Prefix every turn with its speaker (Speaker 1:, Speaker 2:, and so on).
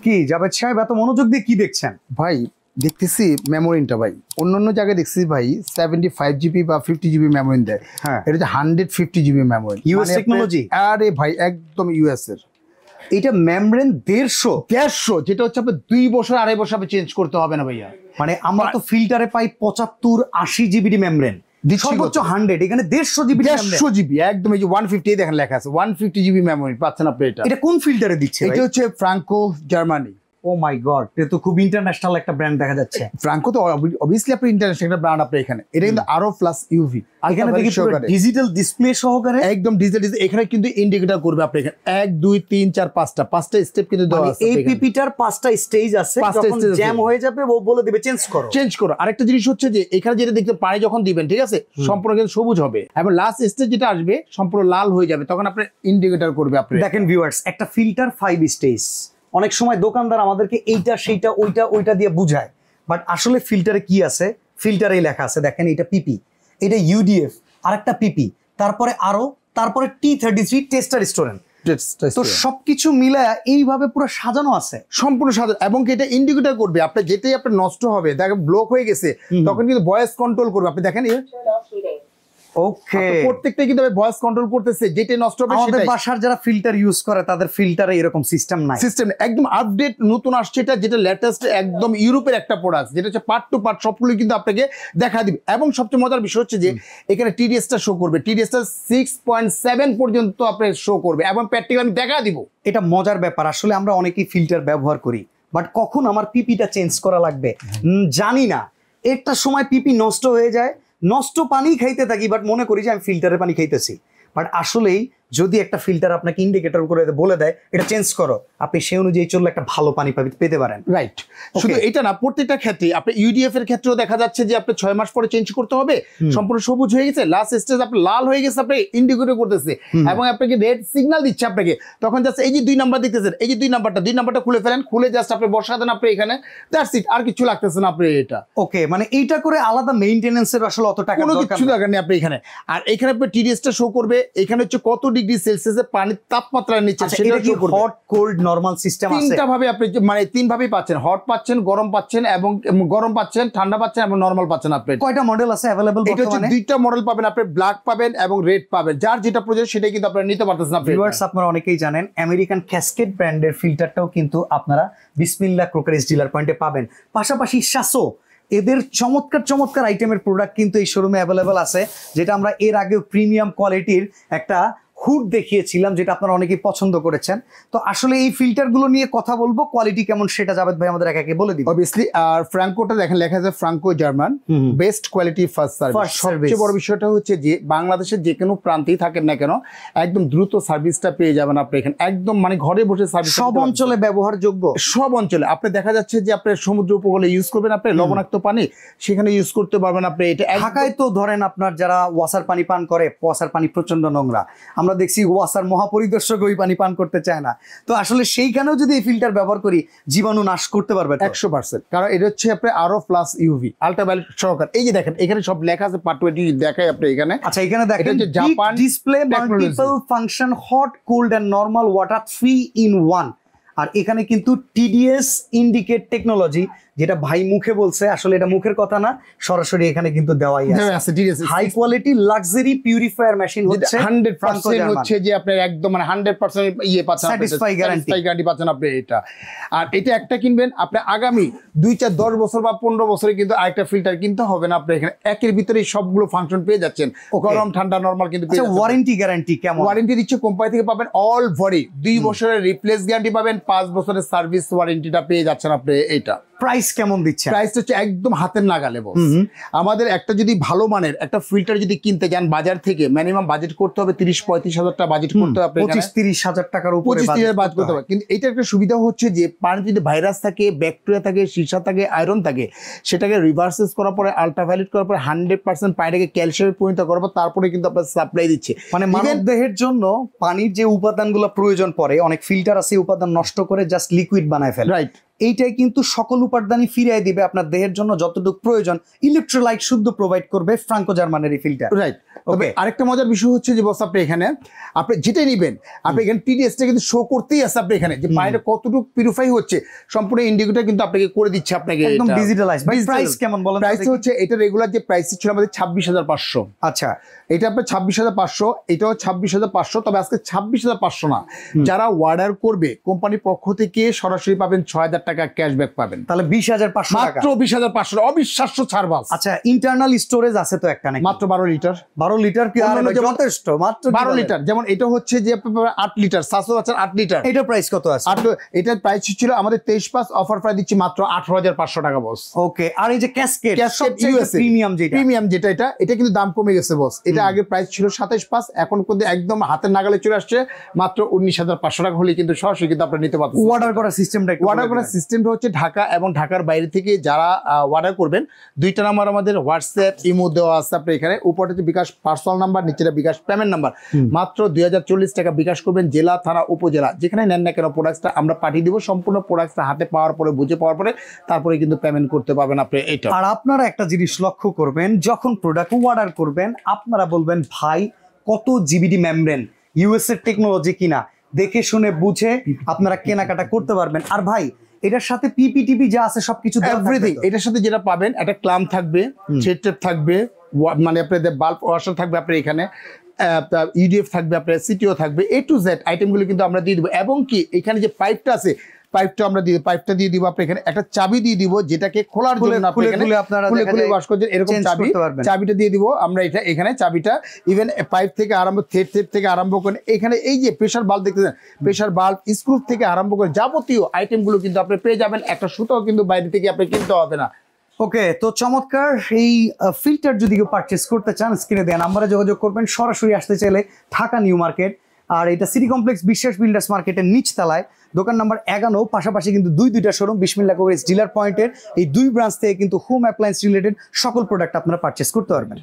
Speaker 1: কি জাভেদ সাহেব এত মনোযোগ দিয়ে কি দেখছেন?
Speaker 2: ভাই দেখতেছি মেমোরিনটা ভাই অন্য জায়গায় দেখছি ভাই 75 জিবি বা 50 জিবি মেমোরিন দেয়।
Speaker 1: হ্যাঁ,
Speaker 2: এটা হচ্ছে 150 জিবি মেমোরিন,
Speaker 1: ইউএস টেকনোলজি।
Speaker 2: আরে ভাই একদম ইউএস এর।
Speaker 1: এটা মেমব্রেন 150,
Speaker 2: যেটা হচ্ছে আপনার 2 বছর 2.5 বছর আপনি চেঞ্জ করতে হবে না ভাইয়া।
Speaker 1: মানে আমরা তো ফিল্টারে পাই 75-80 জিবি মেমব্রেন, সর্বোচ্চ 100, এখানে 150 জিবি।
Speaker 2: 150 জিবি একদম, এই যে 150 দেখেন লেখা আছে 150 জিবি মেমোরি পাচ্ছেন আপনি।
Speaker 1: এটা কোন ফিল্টারে দিচ্ছে?
Speaker 2: এটা হচ্ছে ফ্রাঙ্কো জার্মানি।
Speaker 1: ও মাই গড, এটা তো খুব ইন্টারন্যাশনাল একটা ব্র্যান্ড দেখা যাচ্ছে।
Speaker 2: ফ্রাঙ্কো তো অবভিয়াসলি আপনি ইন্টারন্যাশনাল একটা ব্র্যান্ড আপনি এখানে। এটা কিন্তু আরো প্লাস ইউভি,
Speaker 1: এখানে দেখি ডিজিটাল ডিসপ্লে সহকারে,
Speaker 2: একদম ডিজিটাল। এখানে কিন্তু ইন্ডিকেটর করবে আপনি এখানে 1 2 3 4 5টা স্টেপ কিন্তু দেওয়া আছে।
Speaker 1: এই পিপিটার 5টা স্টেজ আছে, যখন জ্যাম হয়ে যাবে ও বলে দিবে চেঞ্জ করো।
Speaker 2: আরেকটা জিনিস হচ্ছে যে এখানে যেটা দেখতে পানি যখন দিবেন, ঠিক আছে, সম্পূর্ণ কিন্তু সবুজ হবে এবং লাস্ট স্টেজ যেটা আসবে সম্পূর্ণ লাল হয়ে যাবে, তখন আপনি ইন্ডিকেটর করবে আপনি।
Speaker 1: দেখেন ভিউয়ার্স, একটা ফিল্টার 5 স্টেজ। অনেক সময় দোকানদার আমাদেরকে এইটা সেইটা ওইটা দিয়ে বুঝায়, বাট আসলে ফিল্টারে কি আছে? ফিল্টারেই লেখা আছে, দেখেন এটা পিপি, এটা ইউডিএফ, আরেকটা পিপি, তারপরে T33 টেস্টার স্টোরেন্ট। তো সবকিছু মিলায়া এইভাবে পুরো সাজানো আছে,
Speaker 2: সম্পূর্ণ সাজানো। এবং এটা ইন্ডিকেটর করবে আপনার যেটাই আপনার নষ্ট হবে, দেখেন ব্লক হয়ে গেছে, তখন কিন্তু ভয়েস কন্ট্রোল করবে। আপনি দেখেন
Speaker 1: ওকে,
Speaker 2: প্রত্যেকটা কিন্তু ভয়েস কন্ট্রোল করতেছে, যেটা নষ্ট হবে।
Speaker 1: আমাদের বাসার যারা ফিল্টার ইউজ করে তাদের ফিল্টারে এরকম সিস্টেম নাই।
Speaker 2: সিস্টেম একদম আপডেট নতুন আসছে, এটা যেটা লেটেস্ট একদম ইউরোপের একটা প্রোডাক্ট, যেটা হচ্ছে পার্ট টু পার্ট সবগুলো কিন্তু আপনাকে দেখা দিবে। এবং সবচেয়ে মজার বিষয় হচ্ছে যে এখানে টিডিএসটা শো করবে, টিডিএসটা 6.7 পর্যন্ত আপনি শো করবে এবং প্র্যাকটিক্যালি আমি দেখা দিব।
Speaker 1: এটা মজার ব্যাপার। আসলে আমরা অনেকেই ফিল্টার ব্যবহার করি, বাট কখন আমার পিপিটা চেঞ্জ করা লাগবে জানি না। একটা সময় পিপি নষ্ট হয়ে যায়, নষ্ট পানি খাইতে থাকি, বাট মনে করি যে আমি ফিল্টারের পানি খাইতেছি। বাট আসলেই যদি একটা ফিল্টার আপনাকে ইন্ডিকেটর করে বলে দেয় এটা চেঞ্জ করো, আপনি সেই অনুযায়ী চললে একটা ভালো পানি পেতে পারেন।
Speaker 2: রাইট, শুধু এটা না, প্রত্যেকটা ক্ষেত্রে আপনি ইউডিএফ এর ক্ষেত্রেও দেখা যাচ্ছে যে আপনি 6 মাস পরে চেঞ্জ করতে হবে, সম্পূর্ণ সবুজ হয়ে গেছে, লাস্ট স্টেজ আপনি লাল হয়ে গেছে, আপনি ইন্ডিকেটর করতেছে এবং আপনাকে রেড সিগন্যাল দিচ্ছে আপনাকে। তখন জাস্ট এই যে 2 নাম্বার দেখতেছেন, এই যে 2 নাম্বারটা খুলে ফেলেন, খুলে জাস্ট আপনি বসা দেন আপনি এখানে, দ্যাটস ইট, আর কিছু লাগতেছে না আপনি। এটা
Speaker 1: ওকে, মানে এইটা করে আলাদা মেইনটেনেন্সের আসলে অত টাকা
Speaker 2: কোনো কিছু দরকার নেই আপনি এখানে। আর এখানে আপনি টিডিএসটা শো করবে, এখানে হচ্ছে কত ডিগ্রি সেলসিয়াসে পানির তাপমাত্রা নিচ্ছে
Speaker 1: সেটা কি হট কোল্ড নরমাল সিস্টেম আছে?
Speaker 2: তিনটা ভাবে আপনি মানে 3 ভাবেই পাচ্ছেন, হট পাচ্ছেন, গরম পাচ্ছেন এবং গরম পাচ্ছেন, ঠান্ডা পাচ্ছেন এবং নরমাল পাচ্ছেন। আপনি
Speaker 1: কয়টা মডেল আছে अवेलेबल বর্তমানে?
Speaker 2: এটা হচ্ছে 2টা মডেল পাবেন আপনি, ব্ল্যাক পাবেন এবং রেড পাবেন, যার যেটা প্রয়োজন সেটাই কিন্তু আপনারা নিতে পারতেছেন।
Speaker 1: ভিউয়ার্স, আপনারা অনেকেই জানেন আমেরিকান ক্যাসকেড ব্র্যান্ডের ফিল্টারটাও কিন্তু আপনারা বিসমিল্লাহ ক্রোকারিজ ডিলার পয়েন্টে পাবেন। পাশাপাশি শাসো, এদের চমৎকার আইটেমের প্রোডাক্ট কিন্তু এই শোরুমে অ্যাভেলেবেল আছে, যেটা আমরা এর আগেও প্রিমিয়াম কোয়ালিটির একটা হুড দেখিয়েছিলাম, যেটা আপনারা অনেকেই পছন্দ করেছেন। তো আসলে এই ফিল্টারগুলো নিয়ে কথা বলবো, কোয়ালিটি কেমন সেটা জাভেদ ভাই আমাদের একে বলে দিবেন।
Speaker 2: অবভিয়াসলি। আর ফ্রাঙ্কোটা দেখেন লেখা আছে Franco German, best quality first service. সবচেয়ে বড় বিষয়টা হচ্ছে যে বাংলাদেশের যে কোনো প্রান্তেই থাকেন না কেন, একদম দ্রুত সার্ভিসটা পেয়ে যাবেন আপনি এখানে, একদম মানে ঘরে বসে সার্ভিস,
Speaker 1: সব অঞ্চলে ব্যবহারযোগ্য,
Speaker 2: সব অঞ্চলে। আপনি দেখা যাচ্ছে যে আপনি সমুদ্র উপকূলে ইউজ করবেন, আপনি লবণাক্ত পানি সেখানে ইউজ করতে পারবেন আপনি। এটা
Speaker 1: ঢাকায় তো ধরেন আপনার যারা ওয়াসার পানি পান করে, ওয়াসার পানি প্রচন্ড নোংরা, আমরা দেখছি ওয়াসার মহাপরিদর্শক ওই পানি পান করতে চায় না। তো আসলে সেইখানেও যদি এই ফিল্টার ব্যবহার করি জীবাণু নাশ করতে পারবে
Speaker 2: 100%, কারণ এটা হচ্ছে আপনি আরো প্লাস ইউভি আল্ট্রাভায়োলেট সহকার। এই যে দেখেন এখানে সব লেখা আছে, পার্ট 20 দেখায় আপনি এখানে।
Speaker 1: আচ্ছা, এখানে দেখেন
Speaker 2: Japan
Speaker 1: display multiple function hot cold and normal water 3 in 1। আর এখানে কিন্তু টিডিএস ইন্ডিকেট টেকনোলজি, যেটা ভাই মুখে বলছে, আসলে এটা মুখের কথা না, সরাসরি এখানে কিন্তু দেওয়াই আছে। High quality luxury purifier machine হচ্ছে
Speaker 2: 100% হচ্ছে যে আপনার একদম মানে 100% ইয়ে পাচ্ছেন,
Speaker 1: স্যাটিসফাই গ্যারান্টি
Speaker 2: পাচ্ছেন আপনি এটা। আর এটা একটা কিনবেন আপনি আগামী 2 4 10 বছর বা 15 বছরে কিন্তু আরেকটা ফিল্টার কিনতে হবে না, আপনি এখানে একের ভিতরে সবগুলো ফাংশন পেয়ে যাচ্ছেন, গরম ঠান্ডা নরমাল কিন্তু পেয়ে যাচ্ছেন।
Speaker 1: ওয়ারেন্টি গ্যারান্টি কেমন?
Speaker 2: ওয়ারেন্টি দিচ্ছে কোম্পানি থেকে পাবেন অল ভরি 2 বছরের রিপ্লেস গ্যারান্টি পাবেন, 5 বছরের সার্ভিস ওয়ারেন্টিটা পেয়ে যাচ্ছেন আপনি। এটা
Speaker 1: প্রাইস কেমন দিচ্ছে?
Speaker 2: প্রাইস হচ্ছে একদম হাতের নাগালে বস। আমাদের একটা যদি ভালো মানের একটা ফিল্টার যদি কিনতে যান বাজার থেকে, মিনিমাম বাজেট করতে হবে 30-35 হাজার টাকা বাজেট করতে হবে,
Speaker 1: 25-30 হাজার টাকার উপরে
Speaker 2: বাজেট করতে হবে। কিন্তু এটা একটা সুবিধা হচ্ছে যে পানিতে যদি ভাইরাস থাকে, ব্যাকটেরিয়া থাকে, সীসা থাকে, আয়রন থাকে, সেটাকে রিভার্সেস করার পরে, আল্ট্রাভায়োলেট করার পরে 100% পানিটাকে ক্যালসিয়ামে পরিণত করার পর তারপরে কিন্তু আপনার সাপ্লাই দিচ্ছে।
Speaker 1: মানে মানব দেহের জন্য পানির যে উপাদানগুলো প্রয়োজন পড়ে, অনেক ফিল্টার আছে উপাদান নষ্ট করে জাস্ট লিকুইড বানায় ফেলে।
Speaker 2: রাইট,
Speaker 1: এইটাই কিন্তু সকল উপাদানই ফিরিয়ে দিবে আপনার দেহের জন্য যতটুকু প্রয়োজন, ইলেকট্রোলাইট শুদ্ধ প্রোভাইড করবে ফ্রাঙ্কো জার্মানের এই ফিল্টার।
Speaker 2: রাইট। তবে আরেকটা মজার বিষয় হচ্ছে যে বস আপনি এখানে আপনি যেটাই নেবেন আপনি এখানে টিডিএসটা কিন্তু শো করতেই আছে আপনি এখানে যে বাইরে কতটুকু পিউরিফাই হচ্ছে সম্পূর্ণ ইন্ডিকেটর কিন্তু আপনাকে করে দিচ্ছে আপনাকে
Speaker 1: একদম ডিজিটালাইজ। ভাই প্রাইস কেমন বলেন?
Speaker 2: প্রাইস হচ্ছে এটা রেগুলার যে প্রাইস ছিল আমাদের 26,500।
Speaker 1: আচ্ছা,
Speaker 2: এটা আপনার 26,500, এটাও 26,500, তবে আজকে 26,500 না, যারা অর্ডার করবে কোম্পানির পক্ষ থেকে সরাসরি পাবেন 6,000 টাকা ক্যাশব্যাক পাবেন।
Speaker 1: তাহলে 20,500 টাকা,
Speaker 2: মাত্র 20,500, অবিশ্বাস্য ছাড় বাস।
Speaker 1: আচ্ছা, ইন্টারনাল স্টোরেজ আছে তো একটা নাকি?
Speaker 2: মাত্র 12 লিটার।
Speaker 1: 12 লিটার কি আর যথেষ্ট? মাত্র
Speaker 2: 12 লিটার। যেমন এটা হচ্ছে যে 8 লিটার, সাসো আছে 8 লিটার।
Speaker 1: এটার প্রাইস কত আছে?
Speaker 2: এটার প্রাইস ছিল আমাদের 23/5 অফার প্রাইস দিচ্ছি মাত্র 18,500 টাকা বস।
Speaker 1: ওকে, আর এই যে ক্যাসকেড
Speaker 2: USA
Speaker 1: প্রিমিয়াম যেটা
Speaker 2: এটা কিন্তু দাম কমে গেছে বস। এটা আগে প্রাইস ছিল 27/5, এখন কিন্তু একদম হাতের নাগালে চলে আসছে মাত্র 19,500 টাকা হলে কিন্তু সরাসরি কিন্তু আপনারা নিতে পারবেন।
Speaker 1: অর্ডার করার সিস্টেমটা
Speaker 2: হচ্ছে ঢাকা এবং ঢাকার বাইরে থেকে যারা অর্ডার করবেন, 2টা নাম্বার আমাদের হোয়াটসঅ্যাপ ইমো দেওয়া আছে আপনার এখানে। উপরে হচ্ছে বিকাশ পার্সোনাল নাম্বার, নিচেটা বিকাশ পেমেন্ট নাম্বার। মাত্র 2040 টাকা বিকাশ করবেন, জেলা থানা উপজেলা যেখানে নেন না কেন প্রোডাক্টটা আমরা পাঠিয়ে দিব। সম্পূর্ণ প্রোডাক্টটা হাতে পাওয়ার পরে বুঝে পাওয়ার পরে তারপরে কিন্তু পেমেন্ট করতে পারবেন আপনি। এটা
Speaker 1: আর আপনারা একটা জিনিস লক্ষ্য করবেন, যখন প্রোডাক্ট অর্ডার করবেন আপনারা বলবেন ভাই কত জিবিডি মেমব্রেন, ইউএস এর টেকনোলজি কিনা, দেখে শুনে বুঝে আপনারা কেনাকাটা করতে পারবেন। আর ভাই এটার সাথে পিপিটিপি যা আছে সবকিছু
Speaker 2: এভরিথিং এটার সাথে যেটা পাবেন, একটা ক্লাম থাকবে, সেট টেপ থাকবে, মানে আপনাদের বাল্ব ওয়াশার থাকবে আপনার এখানে, ইউডিএফ থাকবে, আপনার সিটিও থাকবে, A to Z আইটেমগুলো কিন্তু আমরা দিয়ে দিব। এবং কি এখানে যে পাইপটা আছে পাইপটা আমরা দিয়ে পাইপটা দিয়ে দিব আপনার এখানে, একটা চাবি দিয়ে দিব যেটাকে খোলার জন্য আপনি এখানে খুলে ওয়াশ করতে এরকম চাবিটা দিয়ে দিব আমরা। এটা এখানে চাবিটা ইভেন পাইপ থেকে আরম্ভ থ্রেড থেকে আরম্ভ করে এখানে এই যে প্রেসার বাল্ব দেখতেছেন, প্রেসার বাল্ব স্ক্রু থেকে আরম্ভ করে যাবতীয় আইটেমগুলো কিন্তু আপনি পেয়ে যাবেন। একটা সুতাও কিন্তু বাইরে থেকে আপনি কিনতে হবে না।
Speaker 1: ওকে, তো চমৎকার। এই ফিল্টার যদি কেউ পারচেস করতে চান স্ক্রিনে দেন নাম্বারে যোগাযোগ করবেন। সরাসরি আসতে চাইলে ঢাকা নিউ মার্কেট, আর এটা সিটি কমপ্লেক্স বিশ্বাস বিল্ডার্স মার্কেটের নিচতলায়, দোকান নাম্বার 11। পাশাপাশি কিন্তু দুইটা শোরুম বিসমিল্লাহ কোভারেজ ডিলার পয়েন্টের এই 2 ব্রাঞ্চ থেকে কিন্তু হোম অ্যাপ্লায়েন্স রিলেটেড সকল প্রোডাক্ট আপনারা পারচেস করতে পারবেন।